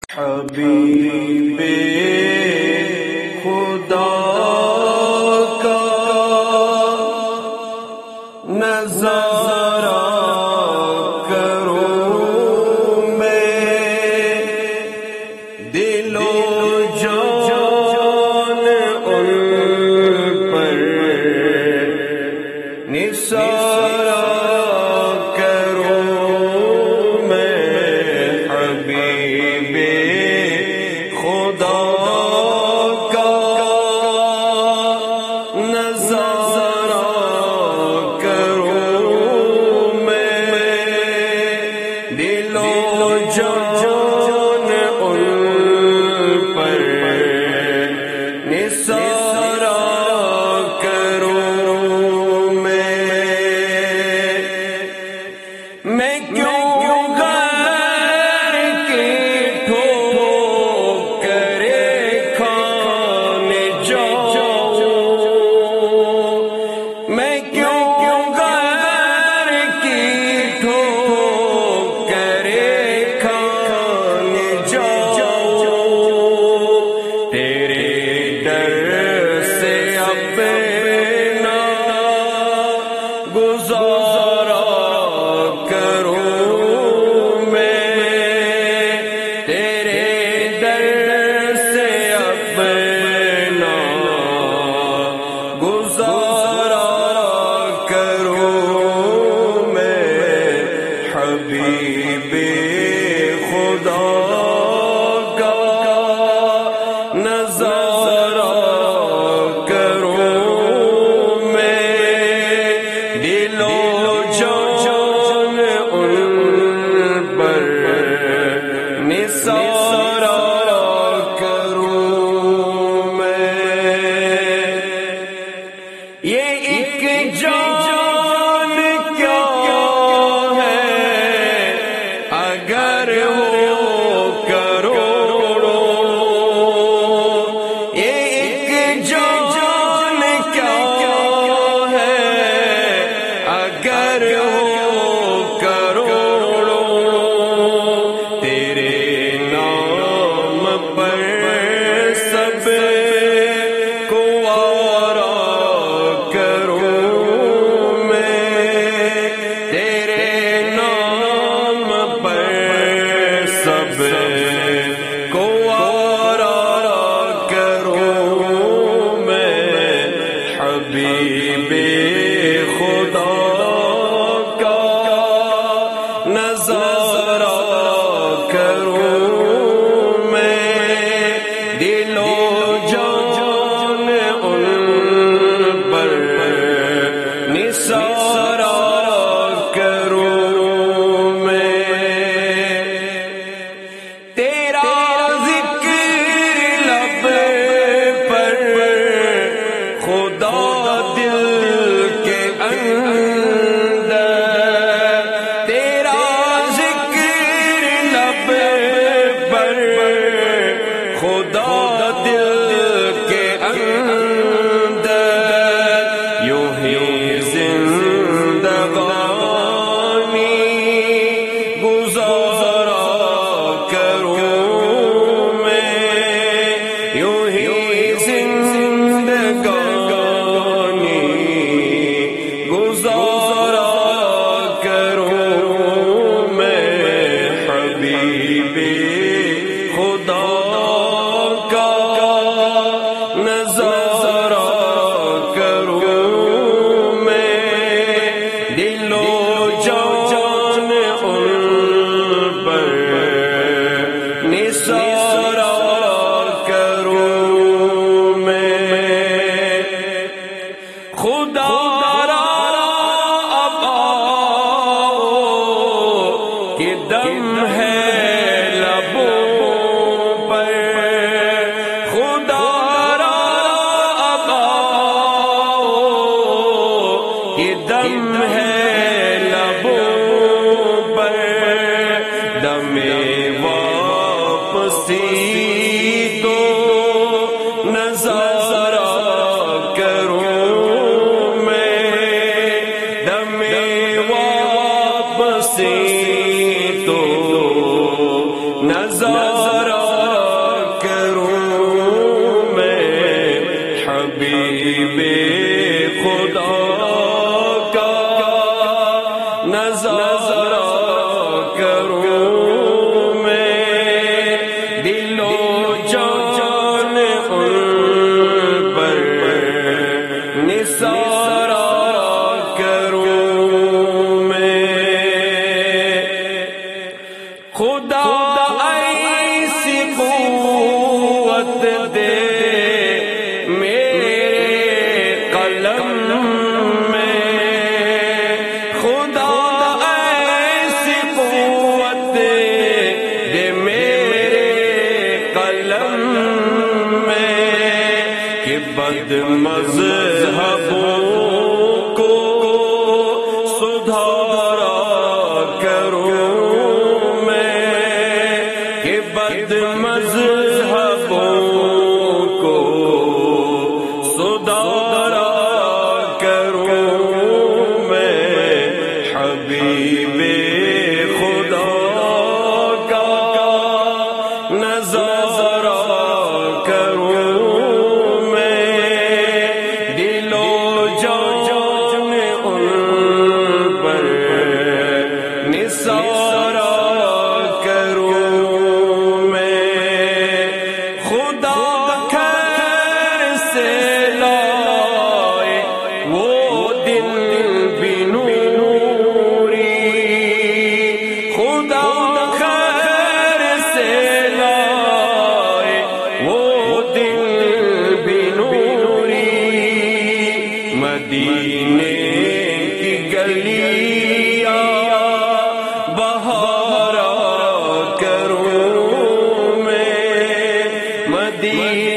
حبیب خدا کا نظارہ کروں میں، دل و جان ان پر نثارہ کروں میں، حبیب خدا کا نظارہ کروں میں، دل و جان ان پر نثارہ کروں میں کیوں غیر کی ٹھوکریں کھانے جاؤں، میں کیوں غیر کی ٹھوکریں کھانے جاؤں، تیرے در سے اپنا گزارا کروں میں، تیرے در سے اپنا گزارا کروں میں، حبیب خدا کا نظارہ کروں میں، دل و جان ان پر نثارہ کروں میں، یہ ایک جان کیا ہے اگر ہو کروڑوں، یہ ایک جان کیا ہے اگر ہو کروڑوں، تیرے نام پر سب کو آرا کروں میں، تیرے نام پر سب کو آرا کروں میں، حبیب خدا کا نظارہ کروں میں، دل و جان ان پر نثارہ کروں میں، تیرا ذکر لب پر خدا دل کے اندر، تیرا ذکر لب پر خدا دل کے اندر، یوں ہی زندگانی گزارا کروں میں، یوں ہی زندگانی گزارا کروں میں، حبیب خدا کا نظارہ کروں میں، دل و جان ان پر نثارہ کروں میں، خدا را اب آؤ کہ دم ہے لبوں پر، خدا را اب آؤ کہ دم ہے لبوں پر، دم واپسی تو نظارہ کروں میں، دم واپسی تو نظارہ بد مذہبوں کو سدھارا کروں میں، کہ بد مذہبوں کو سدھارا کروں میں، حبیب خدا کا نظارہ کروں میں، دل و جان ان پر نثارا کروں میں، خدا خیر سے لائے وہ دن بھی نوری، خدا خیر سے لائے وہ دن بھی نوری، مدینے کی گلیاں بہارا کروں میں، مدینے